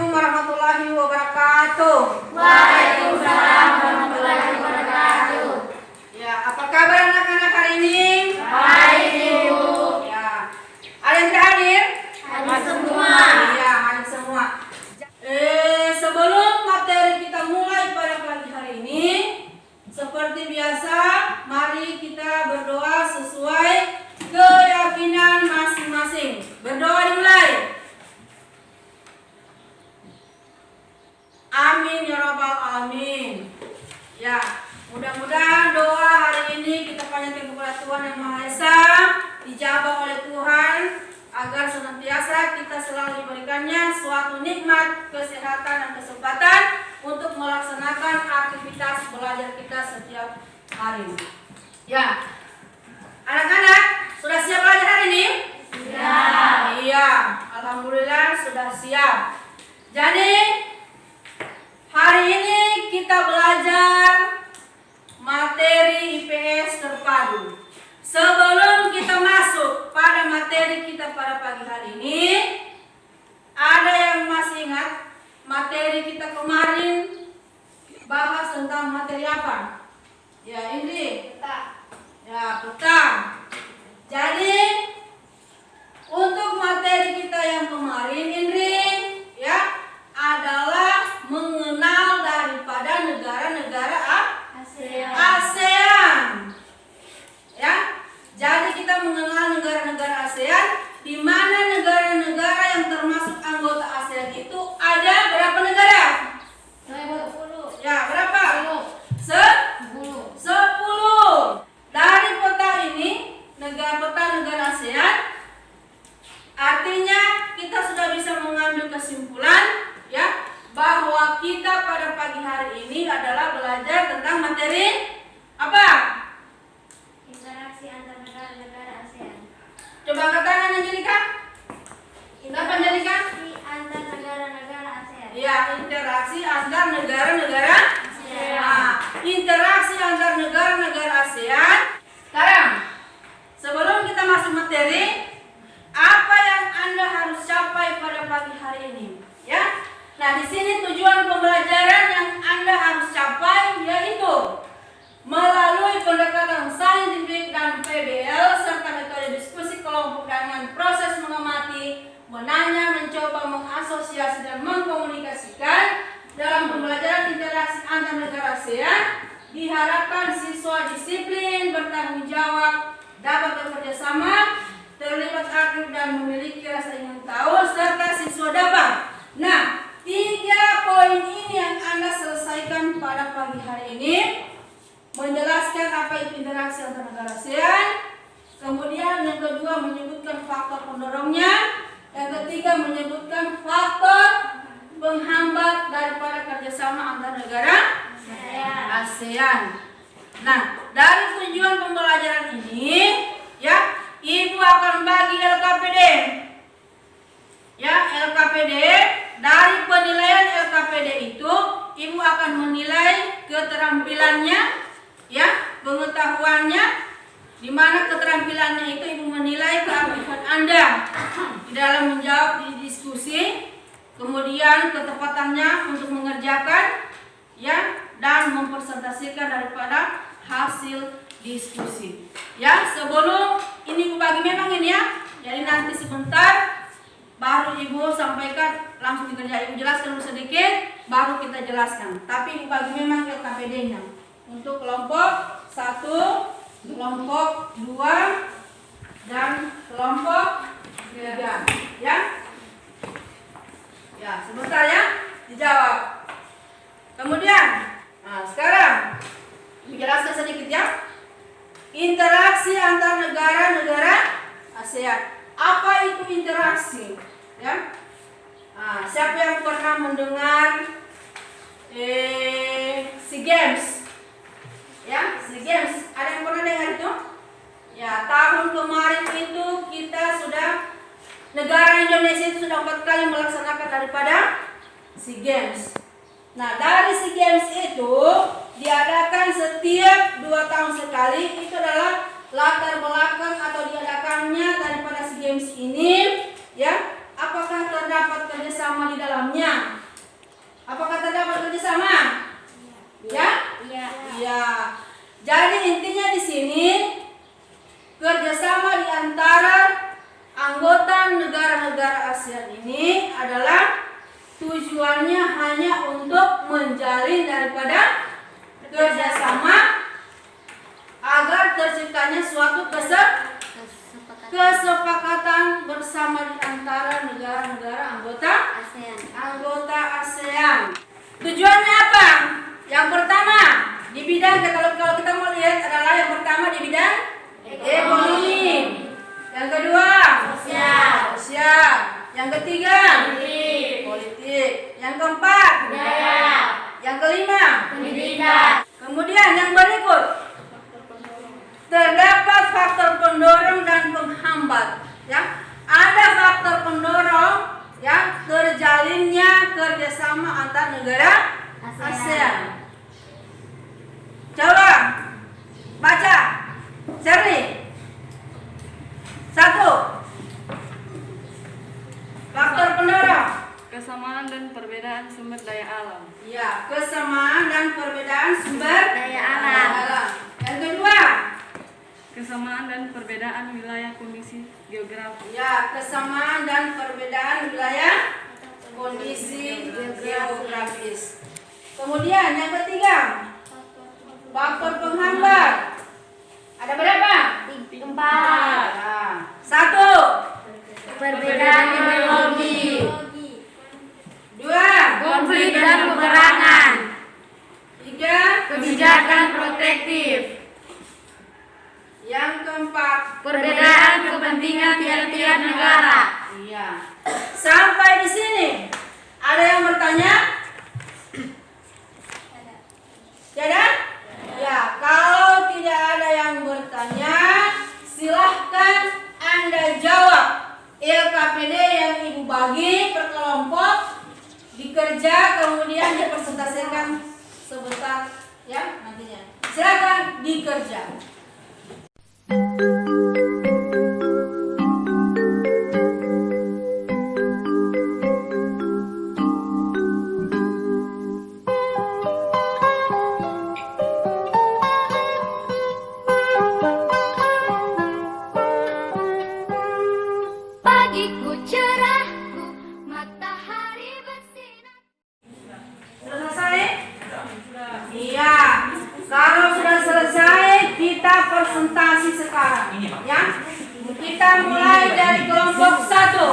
Assalamualaikum warahmatullahi wabarakatuh. Waalaikumsalam warahmatullahi wabarakatuh. Ya, apa kabar anak-anak hari ini? Baik, Ibu. Ya, ada yang hadir? Hadir semua. Iya, hadir semua. Sebelum materi kita mulai pada pagi hari ini, seperti biasa, mari kita berdoa sesuai keyakinan masing-masing. Berdoa dimulai. Amin ya rabbal alamin. Ya, mudah-mudahan doa hari ini kita panjatkan kepada Tuhan Yang Maha Esa, dijabah oleh Tuhan, agar senantiasa kita selalu diberikannya suatu nikmat, kesehatan dan kesempatan untuk melaksanakan aktivitas belajar kita setiap hari. Ya, anak-anak sudah siap belajar hari ini? Siap. Iya, alhamdulillah sudah siap. Jadi hari ini kita belajar materi IPS terpadu. Sebelum kita masuk pada materi kita pada pagi hari ini, ada yang masih ingat materi kita kemarin bahas tentang materi apa? Ya, ini peta. Ya, peta. Jadi untuk materi kita yang kemarin ini ya adalah mengenal daripada negara-negara ASEAN. Ya. Jadi kita mengenal negara-negara ASEAN, di mana negara-negara yang termasuk anggota ASEAN itu ada berapa negara? 10. Ya, berapa? 10. 10. Dari peta ini, peta negara ASEAN, artinya kita sudah bisa mengambil kesimpulan ya bahwa kita pada pagi hari ini adalah belajar tentang materi apa? Interaksi antar negara-negara ASEAN. Coba katakan Angelika. Apa Angelika? Interaksi antar negara-negara ASEAN. Ya, interaksi antar negara-negara ASEAN. Nah, interaksi antar negara-negara ASEAN. Sekarang, sebelum kita masuk materi, apa yang Anda harus capai pada pagi hari ini? Ya. Nah, di sini tujuan pembelajaran yang Anda harus capai yaitu melalui pendekatan saintifik dan PBL serta metode diskusi kelompok dengan proses mengamati, menanya, mencoba, mengasosiasi dan mengkomunikasikan dalam pembelajaran interaksi antar negara ASEAN, diharapkan siswa disiplin, bertanggung jawab, dapat bekerja sama, terlibat aktif dan memiliki rasa ingin tahu, serta siswa dapat. Nah, 3 poin ini yang Anda selesaikan pada pagi hari ini. Menjelaskan apa itu interaksi antar negara ASEAN, kemudian yang kedua menyebutkan faktor pendorongnya, yang ketiga menyebutkan faktor penghambat daripada kerjasama antar negara ASEAN. Nah, dari tujuan pembelajaran ini, ya, Ibu akan bagi LKPD. Ya, LKPD, dari penilaian LKPD itu, Ibu akan menilai keterampilannya, ya, pengetahuannya, di mana keterampilannya itu Ibu menilai keaktifan Anda di dalam menjawab di diskusi, kemudian ketepatannya untuk mengerjakan, ya, dan mempresentasikan daripada hasil diskusi. Ya, sebelum ini Ibu bagi memang ini ya, jadi nanti sebentar baru Ibu sampaikan langsung dikerjain. Ibu jelaskan dulu sedikit, baru kita jelaskan. Tapi Ibu bagi memang LKPD-nya. Untuk kelompok 1, kelompok 2, dan kelompok 3. Ya? Ya, sebentar ya, dijawab. Kemudian, nah sekarang dijelaskan sedikit ya. Interaksi antar negara-negara ASEAN. Apa itu interaksi? Ya. Nah, siapa yang pernah mendengar SEA Games? Ya, SEA Games. Ada yang pernah dengar itu? Ya, tahun kemarin itu kita sudah, negara Indonesia itu sudah 4 kali melaksanakan daripada SEA Games. Nah, dari SEA Games itu diadakan setiap 2 tahun sekali. Itu adalah latar belakang atau diadakannya daripada SEA Games ini, ya. Apakah terdapat kerjasama di dalamnya? Apakah terdapat kerjasama? Ya? Iya. Iya. Jadi intinya di sini kerjasama di antara anggota negara-negara ASEAN ini adalah tujuannya hanya untuk menjalin daripada kerjasama agar terciptanya suatu kesepakatan bersama di antara negara-negara anggota ASEAN. Tujuannya apa? Yang pertama di bidang kalau kita mau lihat adalah yang pertama di bidang ekonomi, yang kedua sosial, yang ketiga politik, yang keempat yang kelima Pendidikan. kemudian yang berikut terdapat faktor pendorong dan penghambat. Ya, ada faktor pendorong yang terjalinnya kerjasama antar negara ASEAN. Coba baca, Sherly. 1. Faktor pendorong. Kesamaan dan perbedaan sumber daya alam. Ya, kesamaan dan perbedaan sumber Daya alam. Yang kedua, Kesamaan dan perbedaan wilayah kondisi geografi. ya, kesamaan dan perbedaan wilayah kondisi geografis. Kemudian yang ketiga, faktor penghambat. Ada berapa? 4. Nah, 1. Perbedaan ideologi. 2. Konflik dan peperangan. 3. Kebijakan protektif. Yang keempat, Perbedaan kepentingan tiap-tiap negara. iya. Sampai di sini ada yang bertanya? Tidak? Ya, kalau tidak ada yang bertanya, silahkan Anda jawab. LKPD yang Ibu bagi per kelompok dikerja kemudian dipresentasikan sebentar ya nantinya. Silakan dikerja. Pagiku cerahku, matahari bersinar. Sudah selesai? Iya. Kalau sudah selesai, kita presentasi sekarang. Ya. Kita mulai dari kelompok 1.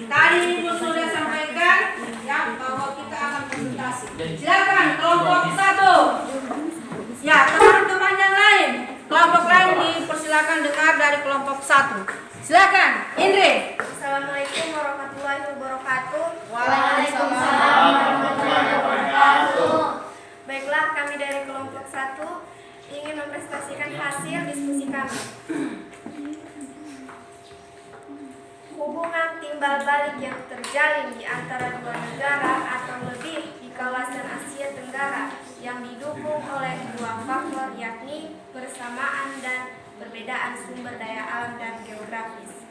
Tadi Ibu sudah sampaikan ya bahwa kita akan presentasi. Silakan kelompok 1. Ya, teman-teman yang lain, kelompok lain dipersilakan dengar dari kelompok 1. Silakan, Indri. Assalamualaikum warahmatullahi wabarakatuh. Waalaikumsalam warahmatullahi wabarakatuh. Baiklah, kami dari kelompok 1 ingin mempresentasikan hasil diskusi kami. Hubungan timbal balik yang terjalin di antara dua negara atau lebih di kawasan Asia Tenggara yang didukung oleh dua faktor yakni persamaan dan perbedaan sumber daya alam dan geografis.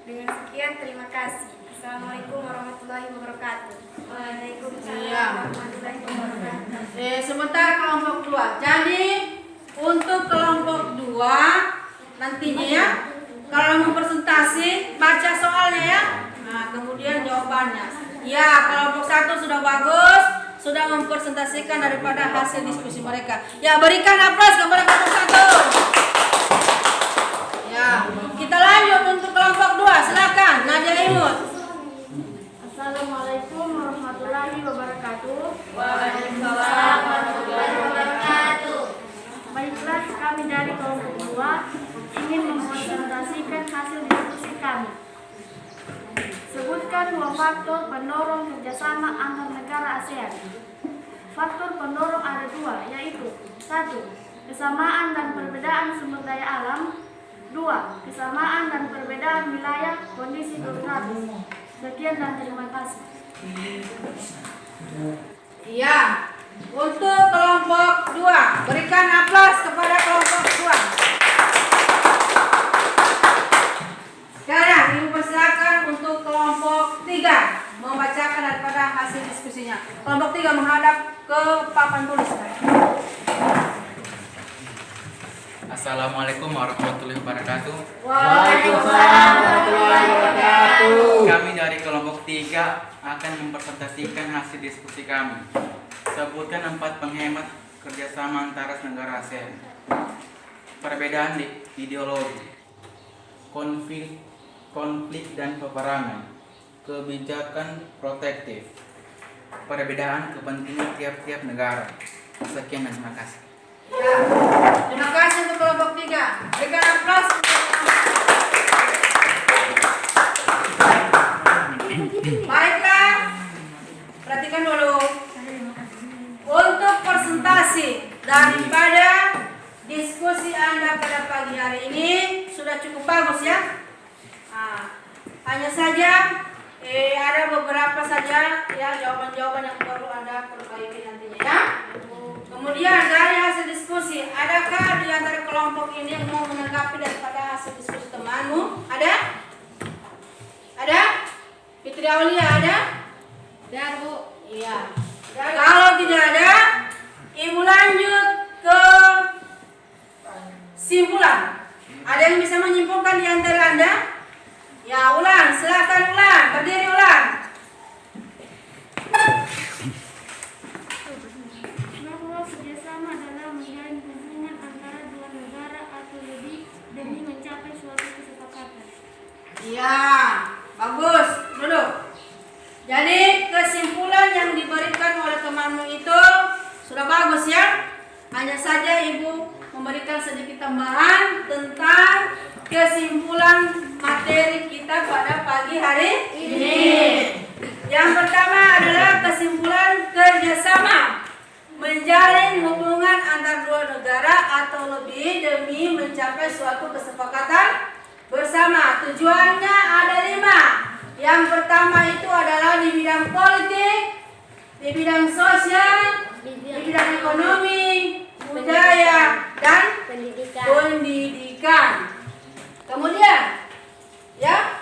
Dengan sekian, terima kasih. Assalamualaikum warahmatullahi wabarakatuh. Waalaikumsalam warahmatullahi wabarakatuh. Sebentar kelompok 2. Jadi untuk kelompok 2 nantinya ya, kalau mau presentasi baca soalnya ya. Nah, kemudian jawabannya. Ya, kelompok 1 sudah bagus, sudah mempresentasikan daripada hasil diskusi mereka. Ya, berikan aplaus kepada kelompok 1. Ya, kita lanjut untuk kelompok 2. Silakan, Nadia Imut. Assalamualaikum warahmatullahi wabarakatuh. Waalaikumsalam warahmatullahi wabarakatuh. Baiklah, kami dari kelompok 2 ingin mempresentasikan hasil diskusi kami. Sebutkan dua faktor pendorong kerjasama antar negara ASEAN. Faktor pendorong ada dua, yaitu 1. Kesamaan dan perbedaan sumber daya alam. 2. Kesamaan dan perbedaan wilayah kondisi geografis. Sekian dan terima kasih. Iya. Untuk kelompok 2, berikan aplaus kepada kelompok 2. Sekarang Ibu persilakan untuk kelompok 3 membacakan pembahasan daripada hasil diskusinya. Kelompok 3 menghadap ke papan tulis. Assalamualaikum warahmatullahi wabarakatuh. Waalaikumsalam warahmatullahi wabarakatuh. Kami dari kelompok 3 akan mempresentasikan hasil diskusi kami. Sebutkan 4 penghemat kerjasama antara negara ASEAN. Perbedaan ideologi, konflik dan peperangan, kebijakan protektif, perbedaan kepentingan tiap-tiap negara. Sekian dan terima kasih. Ya, terima kasih untuk kelompok 3. Berikan aplaus. Baiklah, perhatikan dulu. Untuk presentasi daripada diskusi Anda pada pagi hari ini sudah cukup bagus ya. Hanya saja ada beberapa saja ya jawaban-jawaban yang perlu Anda perbaiki nantinya ya. Kemudian dari hasil diskusi, adakah di antara kelompok ini yang mau menanggapi daripada hasil diskusi temanmu? Ada? Ada? Fitri Aulia ada? Ada, Bu. Iya. Kalau tidak ada, Ibu lanjut ke simpulan. Ada yang bisa menyimpulkan di antara Anda? Ya, ulang. Silakan ulang. Berdiri ulang. Bahwa kerjasama dalam menjalin hubungan antara dua negara atau lebih demi mencapai suatu kesepakatan. Iya, bagus. Duduk. Jadi kesimpulan yang diberikan oleh temanmu itu sudah bagus ya. Hanya saja Ibu memberikan sedikit tambahan tentang kesimpulan materi kita pada pagi hari ini. Yang pertama adalah kesimpulan kerjasama menjalin hubungan antar dua negara atau lebih demi mencapai suatu kesepakatan bersama. Tujuannya ada 5. Yang pertama itu adalah di bidang politik, di bidang sosial, di bidang ekonomi, budaya, dan pendidikan. Kemudian, ya,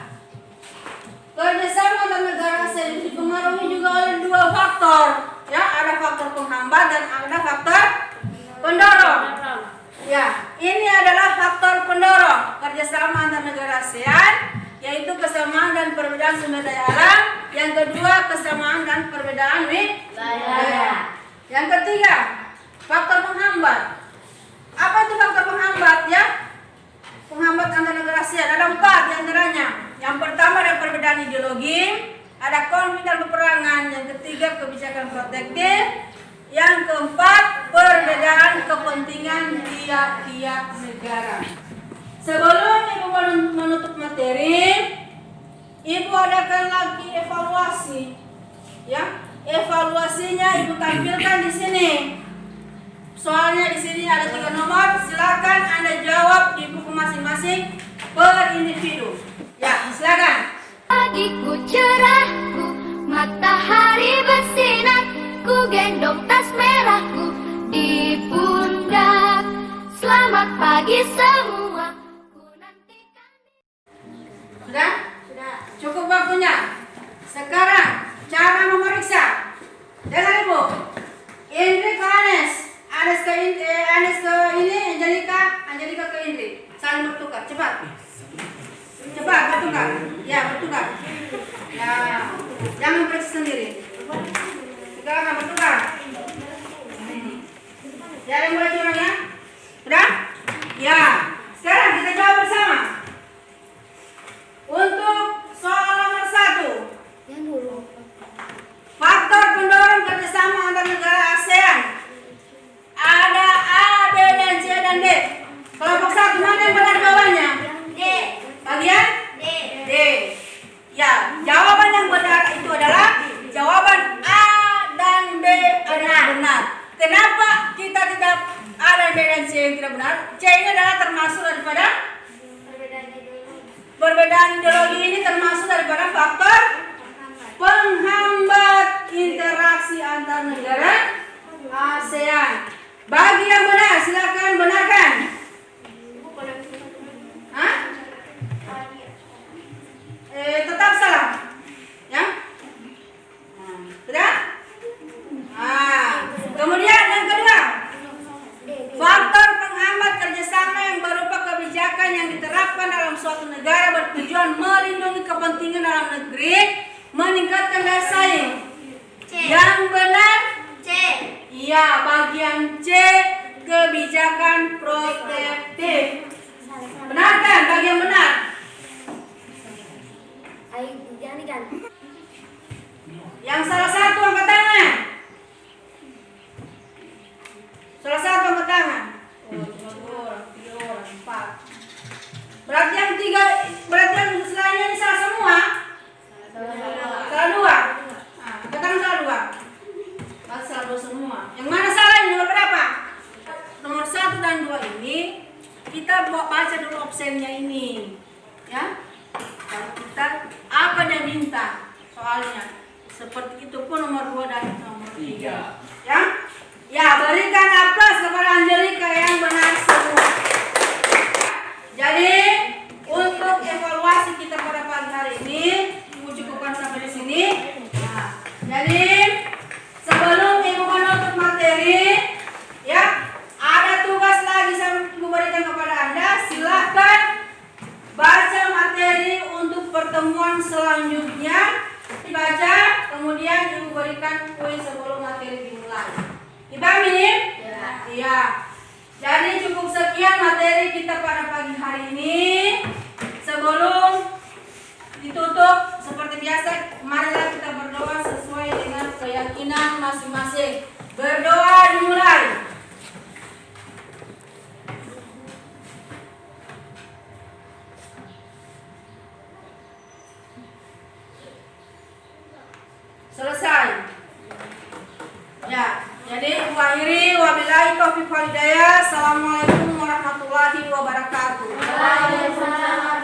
kerjasama antar negara ASEAN dipengaruhi juga oleh 2 faktor. Ya, ada faktor penghambat dan ada faktor pendorong. Ya, ini adalah faktor pendorong kerjasama antar negara ASEAN, yaitu kesamaan dan perbedaan sumber daya alam. Yang kedua, kesamaan dan perbedaan wilayah. Yang ketiga, faktor penghambat. Apa itu faktor penghambat ya? Penghambat antar negara ASEAN ada 4 di antaranya. Yang pertama ada perbedaan ideologi, ada konflik dan peperangan. Yang ketiga, kebijakan protektif. Yang keempat, perbedaan kepentingan tiap-tiap negara. Sebelum Ibu menutup materi, Ibu adakan lagi evaluasi. Ya, evaluasinya Ibu tampilkan di sini. Soalnya di sini ada 3 nomor. Silakan Anda jawab di buku masing-masing per individu. Ya, silakan. Pagiku cerahku, matahari bersinar, ku gendong tas merahku di pundak. Selamat pagi semua. Sudah? Sudah. Cukup waktunya. Sekarang cara memeriksa. Dengar Ibu. Indri ke Anes. Anes ke ini, Angelika ke Indri. Saling bertukar. Cepat. Cepat bertukar. Ya, bertukar. Ya. Jangan periksa sendiri. Sekarang bertukar. Ya, ada yang mulai curang ya? Sudah? Ya. Sekarang kita jawab bersama. Untuk soal nomor 1, faktor pendorong kerjasama antar negara ASEAN ada A, B, dan C, dan D. Kelompok 1 mana yang benar jawabannya? D. Bagian? D. Ya, jawaban yang benar itu adalah jawaban A dan B adalah benar. Kenapa kita tidak A dan B dan C yang tidak benar? C ini adalah termasuk baca dulu absennya ini. Ya. Kalau kita apa dia minta soalnya. Seperti itu pun nomor 2 dan nomor 3. Ya. Ya, berikan aplaus kepada Angelika yang benar semua. Jadi, untuk evaluasi kita pada pagi hari ini, Ibu cukupkan sampai di sini. Nah, jadi sebelum Ibu menutup materi, ya, ada tugas lagi saya Ibu berikan kepada Anda. Silakan baca materi untuk pertemuan selanjutnya. Dibaca, kemudian Ibu berikan kuis sebelum materi dimulai. Dipahami? Ya. Iya. Jadi cukup sekian materi kita pada pagi hari ini. Sebelum ditutup, seperti biasa, marilah kita berdoa sesuai dengan keyakinan masing-masing. Berdoa dimulai. Selesai. Ya, jadi akhiri wabillahi taufiq wal hidayah. Assalamualaikum warahmatullahi wabarakatuh. Waalaikumsalam.